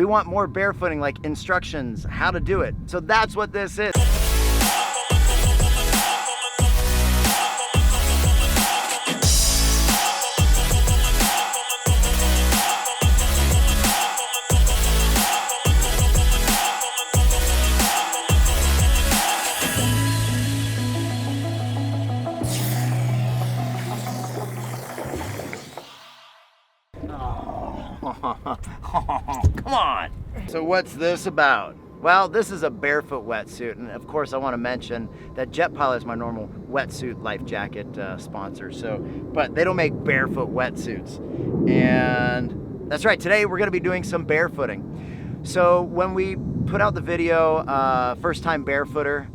We want more barefooting, like instructions, how to do it. So that's what this is. Come on. So what's this about? Well, this is a barefoot wetsuit, and of course I want to mention that Jet Pilot is my normal wetsuit life jacket sponsor. But they don't make barefoot wetsuits, and that's right. Today we're going to be doing some barefooting. So when we put out the video, first time barefooter,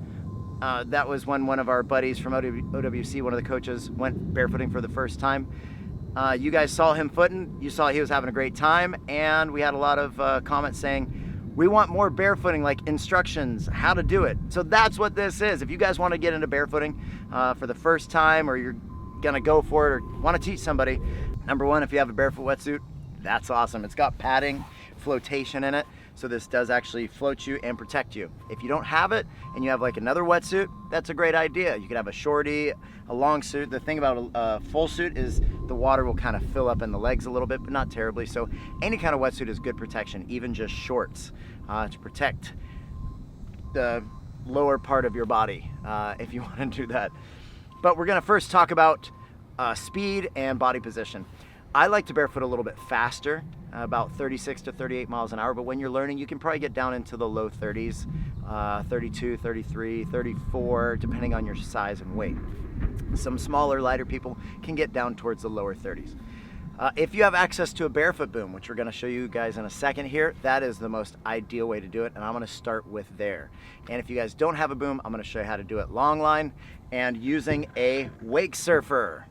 that was when one of our buddies from OWC, one of the coaches, went barefooting for the first time. You guys saw him footing, you saw he was having a great time, and we had a lot of comments saying, we want more barefooting, like instructions, how to do it. So that's what this is. If you guys want to get into barefooting for the first time, or you're gonna go for it, or want to teach somebody, number one, if you have a barefoot wetsuit, that's awesome. It's got padding, flotation in it, so this does actually float you and protect you. If you don't have it and you have like another wetsuit, that's a great idea. You could have a shorty, a long suit. The thing about a full suit is the water will kind of fill up in the legs a little bit, but not terribly. So any kind of wetsuit is good protection, even just shorts, to protect the lower part of your body if you want to do that. But we're gonna first talk about speed and body position. I like to barefoot a little bit faster, about 36 to 38 miles an hour, but when you're learning, you can probably get down into the low 30s, 32, 33, 34, depending on your size and weight. Some smaller, lighter people can get down towards the lower 30s. If you have access to a barefoot boom, which we're gonna show you guys in a second here, that is the most ideal way to do it, and I'm gonna start with there. And if you guys don't have a boom, I'm gonna show you how to do it long line and using a wakesurfer.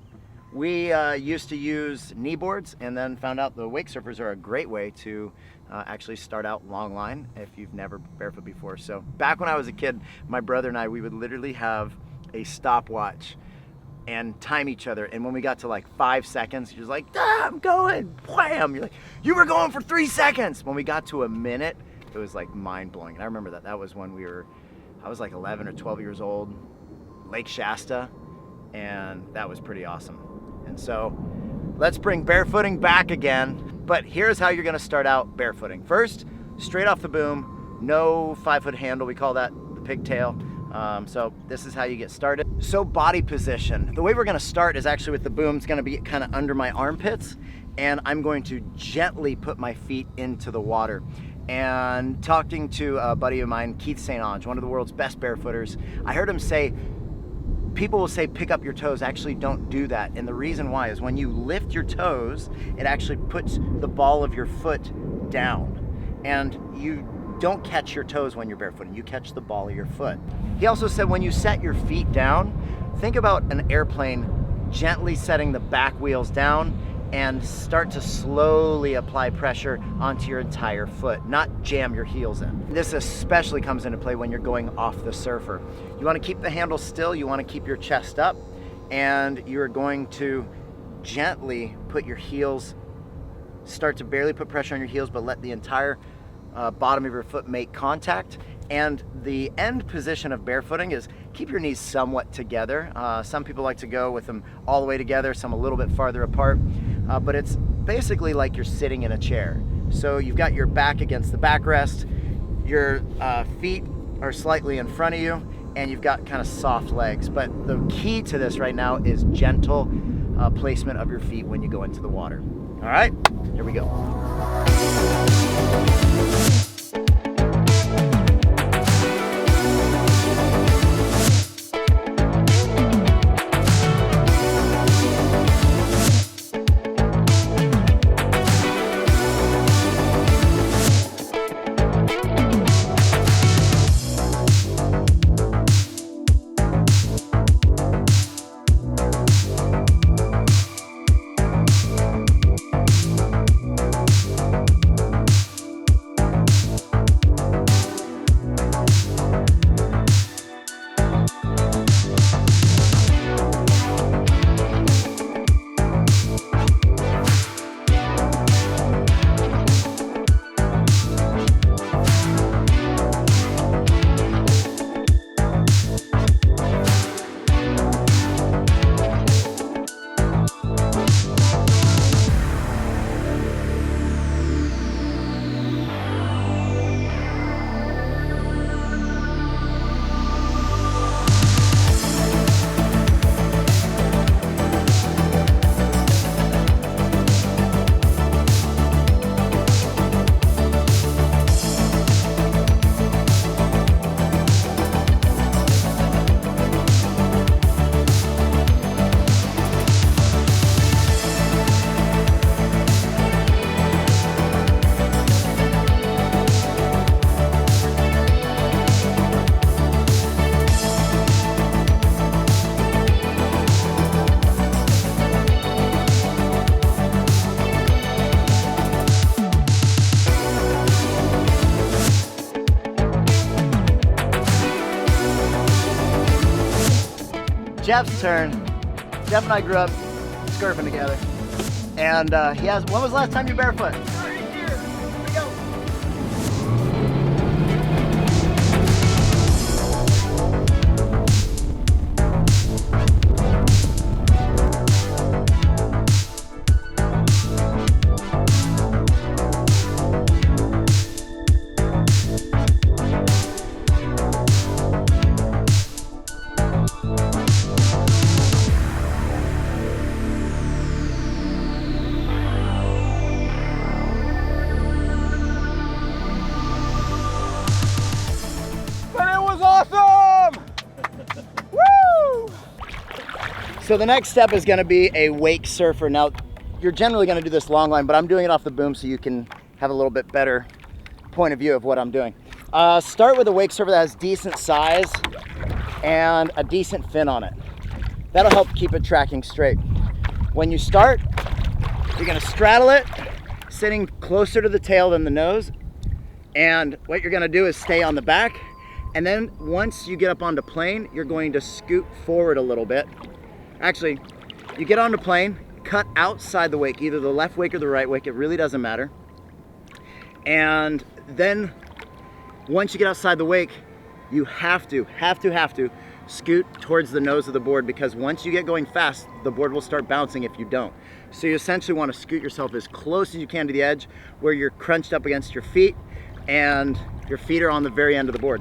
We used to use knee boards, and then found out the wakesurfers are a great way to actually start out long line if you've never barefoot before. So back when I was a kid, my brother and I, we would literally have a stopwatch and time each other, and when we got to like 5 seconds, he was like, I'm going, wham! You're like, you were going for 3 seconds! When we got to a minute, it was like mind-blowing. And I remember that was when I was like 11 or 12 years old, Lake Shasta, and that was pretty awesome. And so let's bring barefooting back again, but here's how you're gonna start out barefooting. First, straight off the boom, no 5-foot handle, we call that the pigtail. So this is how you get started. So body position, the way we're gonna start is actually with the boom. It's gonna be kind of under my armpits, and I'm going to gently put my feet into the water. And talking to a buddy of mine, Keith St. Onge, one of the world's best barefooters, I heard him say, people will say pick up your toes. Actually, don't do that. And the reason why is when you lift your toes, it actually puts the ball of your foot down. And you don't catch your toes when you're barefooting, you catch the ball of your foot. He also said when you set your feet down, think about an airplane gently setting the back wheels down and start to slowly apply pressure onto your entire foot, not jam your heels in. This especially comes into play when you're going off the surfer. You want to keep the handle still, you want to keep your chest up, and you're going to gently put your heels, start to barely put pressure on your heels, but let the entire bottom of your foot make contact. And the end position of barefooting is keep your knees somewhat together. Some people like to go with them all the way together, some a little bit farther apart, but it's basically like you're sitting in a chair. So you've got your back against the backrest, your feet are slightly in front of you, and you've got kind of soft legs. But the key to this right now is gentle placement of your feet when you go into the water. All right, here we go. Jeff's turn. Jeff and I grew up surfing together. And when was the last time you barefoot? Right here. Here we go. So the next step is going to be a wake surfer. Now, you're generally going to do this long line, but I'm doing it off the boom so you can have a little bit better point of view of what I'm doing. Start with a wake surfer that has decent size and a decent fin on it. That'll help keep it tracking straight. When you start, you're going to straddle it, sitting closer to the tail than the nose. And what you're going to do is stay on the back. And then once you get up onto plane, you're going to scoot forward a little bit. Actually, you get onto plane, cut outside the wake, either the left wake or the right wake, it really doesn't matter. And then once you get outside the wake, you have to scoot towards the nose of the board, because once you get going fast, the board will start bouncing if you don't. So you essentially want to scoot yourself as close as you can to the edge where you're crunched up against your feet and your feet are on the very end of the board.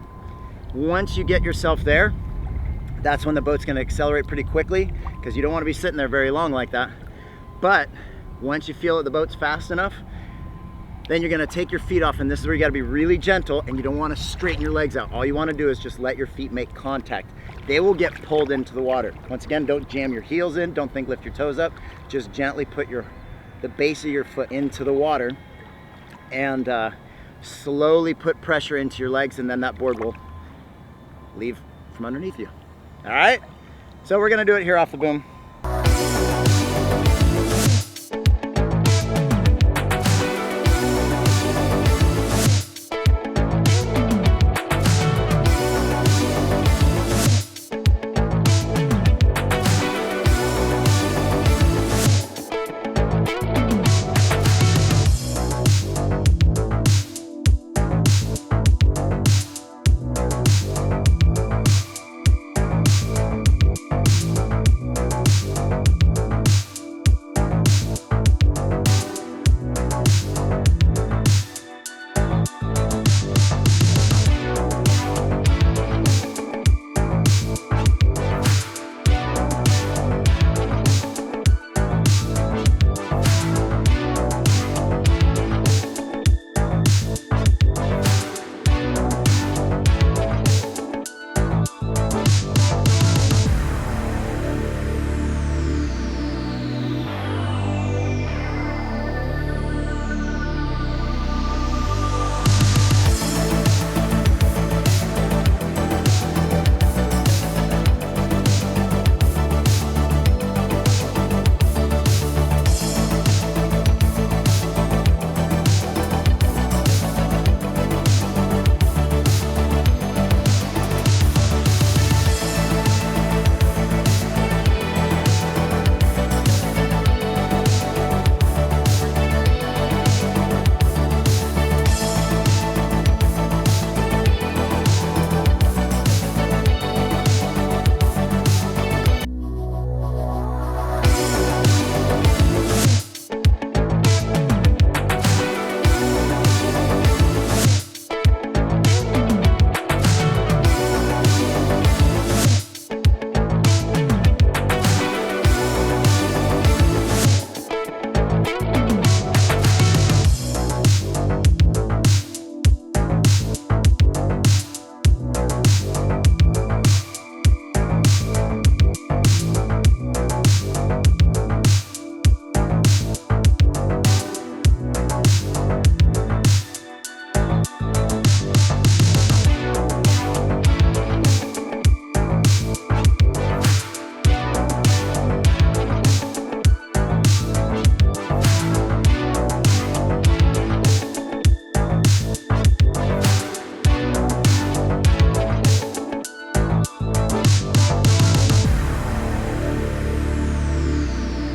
Once you get yourself there, that's when the boat's going to accelerate pretty quickly, because you don't want to be sitting there very long like that. But once you feel that the boat's fast enough, then you're going to take your feet off, and this is where you got to be really gentle, and you don't want to straighten your legs out. All you want to do is just let your feet make contact. They will get pulled into the water. Once again, don't jam your heels in, don't think lift your toes up, just gently put the base of your foot into the water, and slowly put pressure into your legs, and then that board will leave from underneath you. All right, so we're gonna do it here off the boom.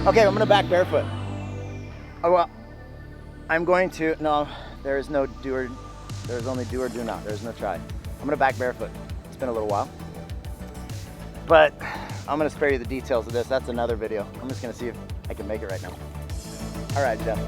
Okay, I'm gonna back barefoot. Oh, well, I'm going to, no, there is no do or, there's only do or do not. There's no try. I'm gonna back barefoot. It's been a little while, but I'm gonna spare you the details of this. That's another video. I'm just gonna see if I can make it right now. All right, Jeff.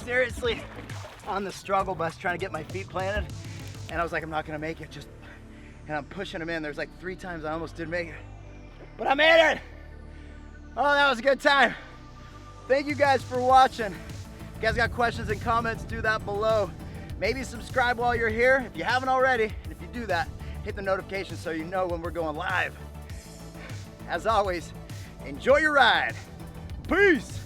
Seriously on the struggle bus trying to get my feet planted, and I was like, I'm not gonna make it, and I'm pushing them in. There's like 3 times I almost didn't make it, but I made it. Oh, that was a good time. Thank you guys for watching. If you guys got questions and comments, do that below. Maybe subscribe while you're here if you haven't already, and if you do that, hit the notification so you know when we're going live. As always, enjoy your ride. Peace.